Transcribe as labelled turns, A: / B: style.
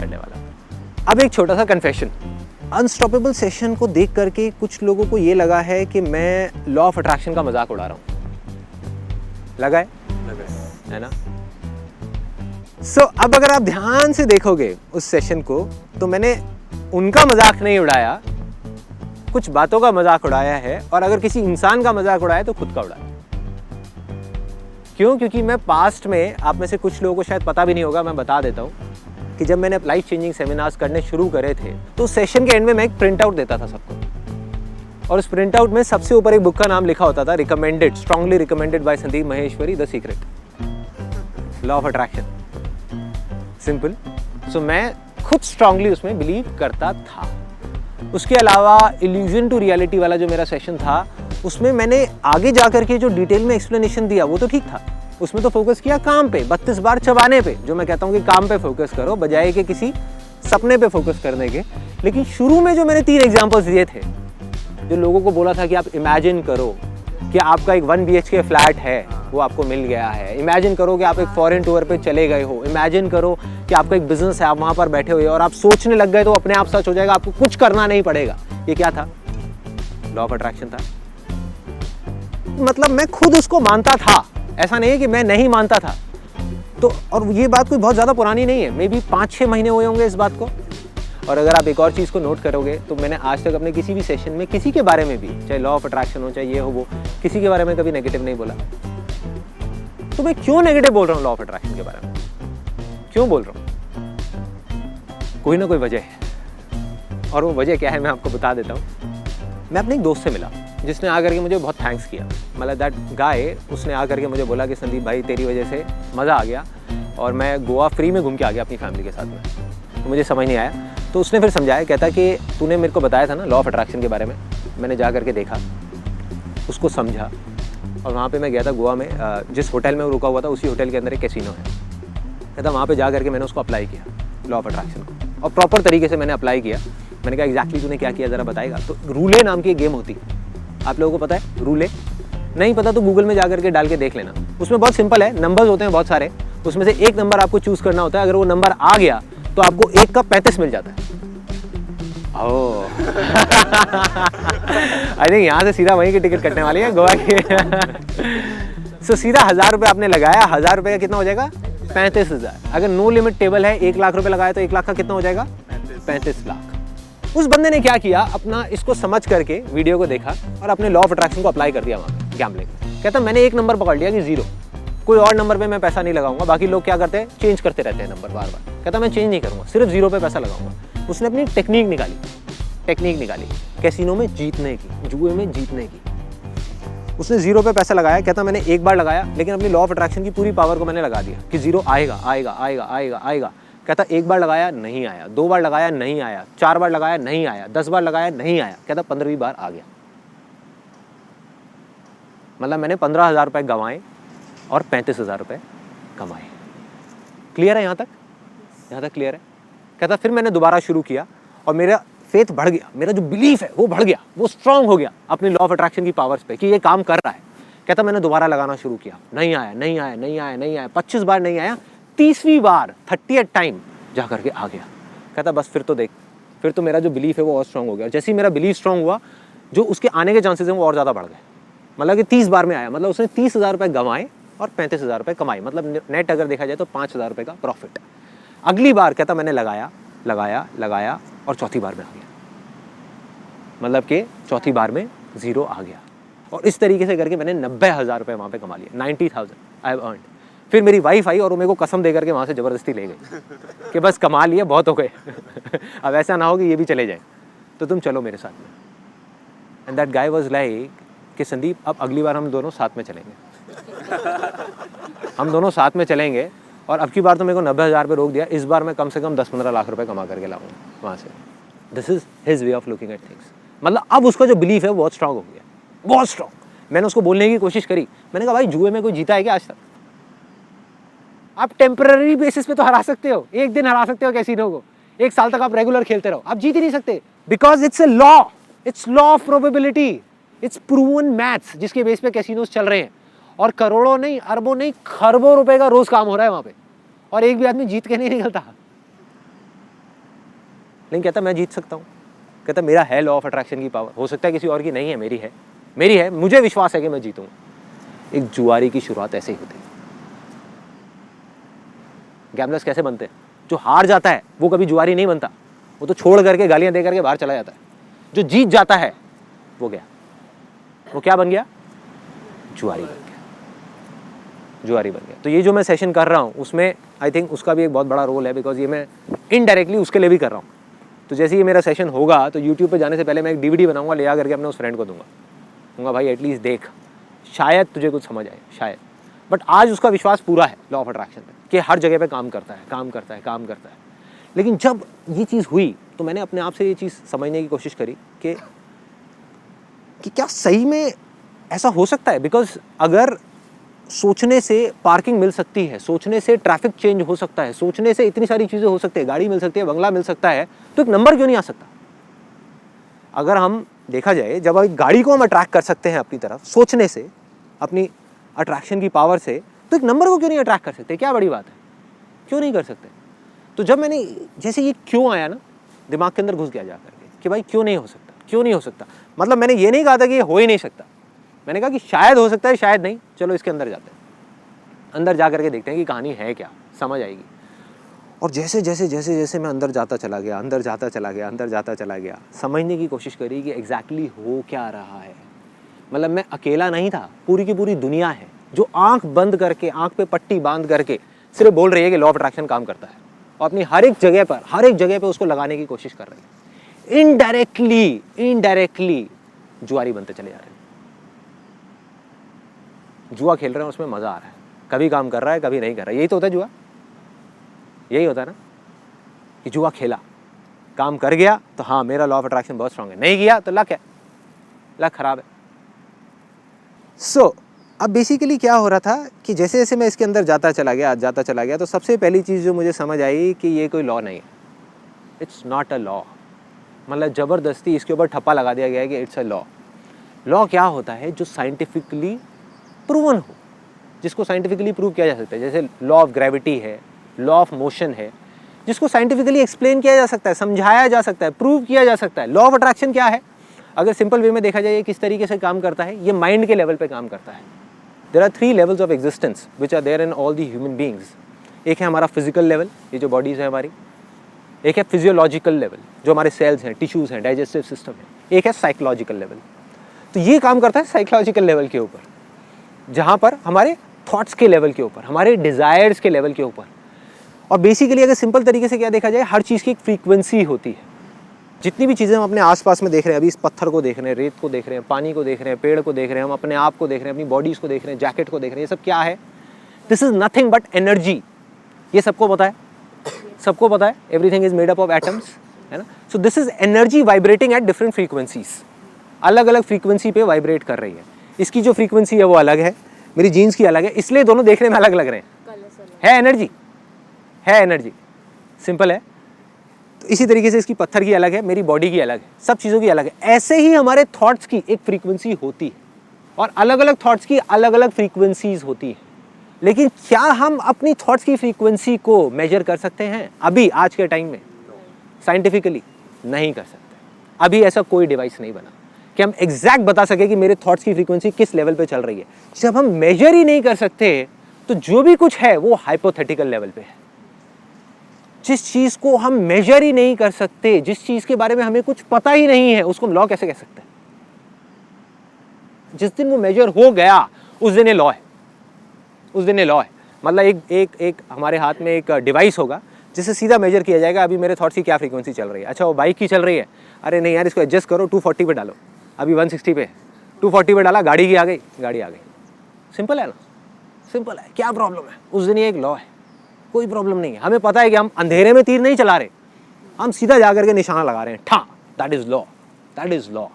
A: करने वाला। अब एक छोटा सा कन्फेशन, अनस्टॉपेबल सेशन को देख करके कुछ लोगों को ये लगा है कि मैं लॉ ऑफ अट्रैक्शन का मजाक उड़ा रहा हूँ। लगा है ना? अब अगर आप ध्यान से देखोगे उस सेशन को, तो मैंने उनका मजाक नहीं उड़ाया, कुछ बातों का मजाक उड़ाया है, और अगर किसी इंसान का मजाक उड़ाया तो खुद का उड़ाया। क्यों? क्योंकि मैं पास्ट में, आप में से कुछ लोगों को शायद पता भी नहीं होगा, मैं बता देता हूँ कि जब मैंने लाइफ चेंजिंग सेमिनार्स करने शुरू करे थे, तो सेशन के एंड में मैं एक प्रिंट आउट देता था सबको, और उस प्रिंट आउट में सबसे ऊपर एक बुक का नाम लिखा होता था, recommended, strongly recommended by Sandeep Maheshwari, the secret, law of attraction, simple. So मैं खुद स्ट्रांगली उसमें बिलीव करता था। उसके अलावा इल्यूजन टू रियलिटी वाला जो मेरा सेशन था, उसमें मैंने आगे जाकर के जो डिटेल में एक्सप्लेनेशन दिया वो तो ठीक था, उसमें तो फोकस किया काम पे, 32 बार चबाने पे, जो मैं कहता हूँ कि काम पे फोकस करो बजाय कि किसी सपने पे फोकस करने के। लेकिन शुरू में जो मैंने 3 एग्जांपल्स दिए थे, जो लोगों को बोला था कि आप इमेजिन करो कि आपका एक 1 BHK फ्लैट है, वो आपको मिल गया है, इमेजिन करो कि आप एक फॉरेन टूर पे चले गए हो, इमेजिन करो कि आपका एक बिजनेस है, आप वहाँ पर बैठे हुए हो और आप सोचने लग गए तो अपने आप सच हो जाएगा, आपको कुछ करना नहीं पड़ेगा। ये क्या था? लॉ ऑफ अट्रैक्शन था। मतलब मैं खुद उसको मानता था, ऐसा नहीं है कि मैं नहीं मानता था। तो और ये बात कोई बहुत ज़्यादा पुरानी नहीं है, मे बी 5-6 महीने हुए होंगे इस बात को। और अगर आप एक और चीज़ को नोट करोगे तो मैंने आज तक अपने किसी भी सेशन में किसी के बारे में भी, चाहे लॉ ऑफ अट्रैक्शन हो चाहे ये हो वो, किसी के बारे में कभी नेगेटिव नहीं बोला। तो मैं क्यों नेगेटिव बोल रहा हूँ लॉ ऑफ अट्रैक्शन के बारे में? क्यों बोल रहा हूँ? कोई ना कोई वजह है, और वो वजह क्या है मैं आपको बता देता हूँ। मैं अपने एक दोस्त से मिला जिसने आकर के मुझे बहुत थैंक्स किया। मतलब दैट गाय, उसने आकर के मुझे बोला कि संदीप भाई तेरी वजह से मज़ा आ गया और मैं गोवा फ्री में घूम के आ गया अपनी फैमिली के साथ में। तो मुझे समझ नहीं आया, तो उसने फिर समझाया, कहता कि तूने मेरे को बताया था ना लॉ ऑफ अट्रैक्शन के बारे में, मैंने जा करके देखा, उसको समझा, और वहाँ पे मैं गया था गोवा में, जिस होटल में वो रुका हुआ था उसी होटल के अंदर एक कैसीनो है। कहता वहाँ पे जा करके मैंने उसको अप्लाई किया लॉ ऑफ अट्रैक्शन को, और प्रॉपर तरीके से मैंने अप्लाई किया। मैंने कहा एग्जैक्टली तूने क्या किया ज़रा बताएगा? तो रूले नाम की एक गेम होती है, आप लोगों को पता है रूले? नहीं पता तो गूगल में जा करके डाल के देख लेना। उसमें बहुत सिंपल है, नंबर्स होते हैं बहुत सारे, उसमें से एक नंबर आपको चूज़ करना होता है। अगर वो नंबर आ गया तो आपको 1 का 35 मिल जाता है। ओह आई थिंक यहाँ से सीधा वहीं की टिकट कटने वाली है गोवा की। सो सीधा 1000 रुपये आपने लगाया, 1000 रुपये का कितना हो जाएगा? 35,000। अगर नो लिमिट टेबल है, 1 लाख रुपए लगाया तो 1 लाख का कितना हो जाएगा? 35 लाख। उस बंदे ने क्या किया, अपना इसको समझ करके वीडियो को देखा और अपने लॉ ऑफ अट्रैक्शन को अप्लाई कर दिया वहाँ गैम्बलिंग में। कहता मैंने एक नंबर पकड़ लिया कि 0, कोई और नंबर पे मैं पैसा नहीं लगाऊंगा। बाकी लोग क्या करते हैं, चेंज करते रहते हैं नंबर बार बार। कहता मैं चेंज नहीं करूंगा, सिर्फ 0 पे पैसा लगाऊंगा। उसने अपनी टेक्निक निकाली कैसीनो में जीतने की, जुए में जीतने की। उसने 0 पे पैसा लगाया। कहता मैंने एक बार लगाया, लेकिन अपनी लॉ ऑफ अट्रैक्शन की पूरी पावर को मैंने लगा दिया कि 0 आएगा आएगा आएगा आएगा आएगा। कहता 1 बार लगाया नहीं आया, 2 बार लगाया नहीं आया, 4 बार लगाया नहीं आया, 10 बार लगाया नहीं आया। कहता 15वीं बार आ गया। मतलब मैंने 15,000 रुपये गंवाए और 35,000 रुपये कमाए। क्लियर है यहाँ तक? यहाँ तक क्लियर है? कहता फिर मैंने दोबारा शुरू किया और मेरा फेथ बढ़ गया, मेरा जो बिलीफ है वो बढ़ गया, वो स्ट्रांग हो गया अपनी लॉ ऑफ अट्रैक्शन की पावर्स पे कि ये काम कर रहा है। कहता मैंने दोबारा लगाना शुरू किया, नहीं आया नहीं आया नहीं आया नहीं आया, 25 बार नहीं आया, 30वीं बार 30th टाइम जा करके आ गया। कहता बस फिर तो देख, फिर तो मेरा जो बिलीफ है वो और स्ट्रांग हो गया। जैसे ही मेरा बिलीफ स्ट्रांग हुआ, जो उसके आने के चांसेस हैं वो और ज़्यादा बढ़ गए। मतलब कि 30 बार में आया, मतलब उसने 30,000 रुपये गंवाए और 35,000 रुपये कमाए। मतलब नेट अगर देखा जाए तो 5,000 रुपये का प्रॉफिट। अगली बार कहता मैंने लगाया लगाया लगाया और चौथी बार में आ गया। मतलब कि चौथी बार में 0 आ गया। और इस तरीके से करके मैंने 90,000 रुपये वहाँ पे कमा लिए। 90,000 आई हैव अर्न्ड। फिर मेरी वाइफ आई और वो मेरे को कसम दे करके वहाँ से ज़बरदस्ती ले गई कि बस कमा लिए, बहुत हो गए अब ऐसा ना हो कि ये भी चले जाए, तो तुम चलो मेरे साथ में। And that guy was like कि संदीप अब अगली बार हम दोनों साथ में चलेंगे हम दोनों साथ में चलेंगे, और अब की बार तो मेरे को 90,000 रुपये रोक दिया, इस बार मैं कम से कम 10-15 लाख रुपए कमा करके लाऊंगा वहाँ से। This is his way of looking at things. मतलब अब उसका जो बिलीफ है वो बहुत स्ट्रांग हो गया, बहुत स्ट्रांग। मैंने उसको बोलने की कोशिश करी, मैंने कहा भाई जुए में कोई जीता है क्या आज तक? आप टेम्पररी बेसिस पे तो हरा सकते हो, एक दिन हरा सकते हो कैसीनो को, 1 साल तक आप रेगुलर खेलते रहो, आप जीत ही नहीं सकते। Because it's a law, it's law of probability, it's proven maths जिसके बेस पे कैसीनोस चल रहे हैं। और करोड़ों नहीं, अरबों नहीं, खरबों रुपए का रोज काम हो रहा है वहां पे, और एक भी आदमी जीत के नहीं निकलता। लेकिन कहता मैं जीत सकता हूँ, कहता मेरा है लॉ ऑफ अट्रैक्शन की पावर, हो सकता है किसी और की नहीं है, मेरी है, मुझे विश्वास है कि मैं जीतूंगा। एक जुआरी की शुरुआत ऐसे ही होती है। गैम्बलर्स कैसे बनते हैं? जो हार जाता है वो कभी जुआरी नहीं बनता, वो तो छोड़ करके गालियां दे करके बाहर चला जाता है। जो जीत जाता है वो गया, वो क्या बन गया? जुआरी बन गया, जुआरी बन गया। तो ये जो मैं सेशन कर रहा हूँ उसमें आई थिंक उसका भी एक बहुत बड़ा रोल है, बिकॉज ये मैं इनडायरेक्टली उसके लिए भी कर रहा हूँ। तो जैसे ही मेरा सेशन होगा तो यूट्यूब पे जाने से पहले मैं एक DVD बनाऊंगा, ले आ करके अपने उस फ्रेंड को दूंगा भाई एटलीस्ट देख, शायद तुझे कुछ समझ आए, शायद। बट आज उसका विश्वास पूरा है लॉ ऑफ अट्रैक्शन पे कि हर जगह पे काम करता है। लेकिन जब ये चीज़ हुई तो मैंने अपने आप से ये चीज़ समझने की कोशिश करी कि क्या सही में ऐसा हो सकता है। बिकॉज अगर सोचने से पार्किंग मिल सकती है, सोचने से ट्रैफिक चेंज हो सकता है, सोचने से इतनी सारी चीज़ें हो सकती है, गाड़ी मिल सकती है, बंगला मिल सकता है, तो एक नंबर क्यों नहीं आ सकता? अगर हम देखा जाए, जब एक गाड़ी को हम अट्रैक्ट कर सकते हैं अपनी तरफ सोचने से, अपनी अट्रैक्शन की पावर से, तो एक नंबर को क्यों नहीं अट्रैक्ट कर सकते? क्या बड़ी बात है, क्यों नहीं कर सकते? तो जब मैंने जैसे ये क्यों आया ना दिमाग के अंदर घुस गया जा करके कि भाई क्यों नहीं हो सकता, मतलब मैंने ये नहीं कहा था कि ये हो ही नहीं सकता, मैंने कहा कि शायद हो सकता है, शायद नहीं। चलो इसके अंदर जाते हैं, अंदर जा करके देखते हैं कि कहानी है क्या, समझ आएगी। और जैसे जैसे मैं अंदर जाता चला गया, समझने की कोशिश करी कि एग्जैक्टली हो क्या रहा है। मतलब मैं अकेला नहीं था, पूरी की पूरी दुनिया है जो आंख बंद करके, आंख पे पट्टी बांध करके सिर्फ बोल रही है कि लॉ ऑफ अट्रैक्शन काम करता है, और अपनी हर एक जगह पर उसको लगाने की कोशिश कर रही है। इनडायरेक्टली जुआरी बनते चले जा रहे हैं, जुआ खेल रहे हैं, उसमें मजा आ रहा है, कभी काम कर रहा है, कभी नहीं कर रहा है। यही तो होता है जुआ, यही होता है ना कि जुआ खेला, काम कर गया तो हाँ मेरा लॉ ऑफ अट्रैक्शन बहुत स्ट्रांग है, नहीं किया तो लक है, लक खराब है। सो अब बेसिकली क्या हो रहा था कि जैसे जैसे मैं इसके अंदर जाता चला गया तो सबसे पहली चीज़ जो मुझे समझ आई कि ये कोई लॉ नहीं है, इट्स नॉट अ लॉ। मतलब ज़बरदस्ती इसके ऊपर ठप्पा लगा दिया गया है कि इट्स अ लॉ। लॉ क्या होता है? जो साइंटिफिकली प्रूवन हो, जिसको साइंटिफिकली प्रूव किया जा सकता है। जैसे लॉ ऑफ ग्रेविटी है, लॉ ऑफ मोशन है, जिसको साइंटिफिकली एक्सप्लेन किया जा सकता है, समझाया जा सकता है, प्रूव किया जा सकता है। लॉ ऑफ अट्रैक्शन क्या है? अगर सिंपल वे में देखा जाए किस तरीके से काम करता है, ये माइंड के लेवल पे काम करता है। There are 3 levels of existence which are there in all the human beings. एक है हमारा फिजिकल लेवल, ये जो बॉडीज है हमारी। एक है फिजियोलॉजिकल लेवल, जो हमारे सेल्स हैं, टिश्यूज हैं, डाइजेस्टिव सिस्टम है। एक है साइकोलॉजिकल लेवल। तो ये काम करता है साइकोलॉजिकल लेवल के ऊपर, जहाँ पर हमारे थॉट्स के लेवल के ऊपर, हमारे डिज़ायर्स के लेवल के ऊपर। और बेसिकली अगर सिंपल तरीके से क्या देखा जाए, हर चीज़ की एक फ्रीक्वेंसी होती है। जितनी भी चीज़ें हम अपने आसपास में देख रहे हैं, अभी इस पत्थर को देख रहे हैं, रेत को देख रहे हैं, पानी को देख रहे हैं, पेड़ को देख रहे हैं, हम अपने आप को देख रहे हैं, अपनी बॉडीज़ को देख रहे हैं, जैकेट को देख रहे हैं, ये सब क्या है? This is nothing but energy. ये सबको पता है, सबको पता है, everything is made up of atoms, है ना। So this is energy vibrating at different frequencies, अलग अलग फ्रीक्वेंसी पे वाइब्रेट कर रही है। इसकी जो फ्रीक्वेंसी है वो अलग है, मेरी जीन्स की अलग है, इसलिए दोनों देखने में अलग लग रहे हैं। है एनर्जी, है एनर्जी, सिंपल है। तो इसी तरीके से इसकी पत्थर की अलग है, मेरी बॉडी की अलग है, सब चीज़ों की अलग है। ऐसे ही हमारे थॉट्स की एक फ्रीक्वेंसी होती है, और अलग अलग थॉट्स की अलग अलग फ्रीक्वेंसीज होती है। लेकिन क्या हम अपनी थॉट्स की फ्रीक्वेंसी को मेजर कर सकते हैं अभी आज के टाइम में? साइंटिफिकली नहीं कर सकते। अभी ऐसा कोई डिवाइस नहीं बना कि हम एग्जैक्ट बता सके कि मेरे थॉट्स की फ्रीक्वेंसी किस लेवल पे चल रही है। जब हम मेजर ही नहीं कर सकते तो जो भी कुछ है वो हाइपोथेटिकल लेवल पे है। जिस चीज को हम मेजर ही नहीं कर सकते, जिस चीज के बारे में हमें कुछ पता ही नहीं है, उसको हम लॉ कैसे कह सकते हैं? जिस दिन वो मेजर हो गया उस दिन ये लॉ है, उस दिन ये लॉ है। मतलब एक हमारे हाथ में एक डिवाइस होगा जिसे सीधा मेजर किया जाएगा अभी मेरे थॉट्स की क्या फ्रीक्वेंसी चल रही है। अच्छा वो बाइक की चल रही है, अरे नहीं यार इसको एडजस्ट करो 240 पे डालो, अभी 160 पे, 240 पे डाला, गाड़ी की आ गई, गाड़ी आ गई। सिंपल है ना, सिंपल है। क्या प्रॉब्लम है? उस दिन ये एक लॉ है, कोई प्रॉब्लम नहीं है। हमें पता है कि हम अंधेरे में तीर नहीं चला रहे, हम सीधा जा करके निशाना लगा रहे हैं, ठा, that is law, that is law.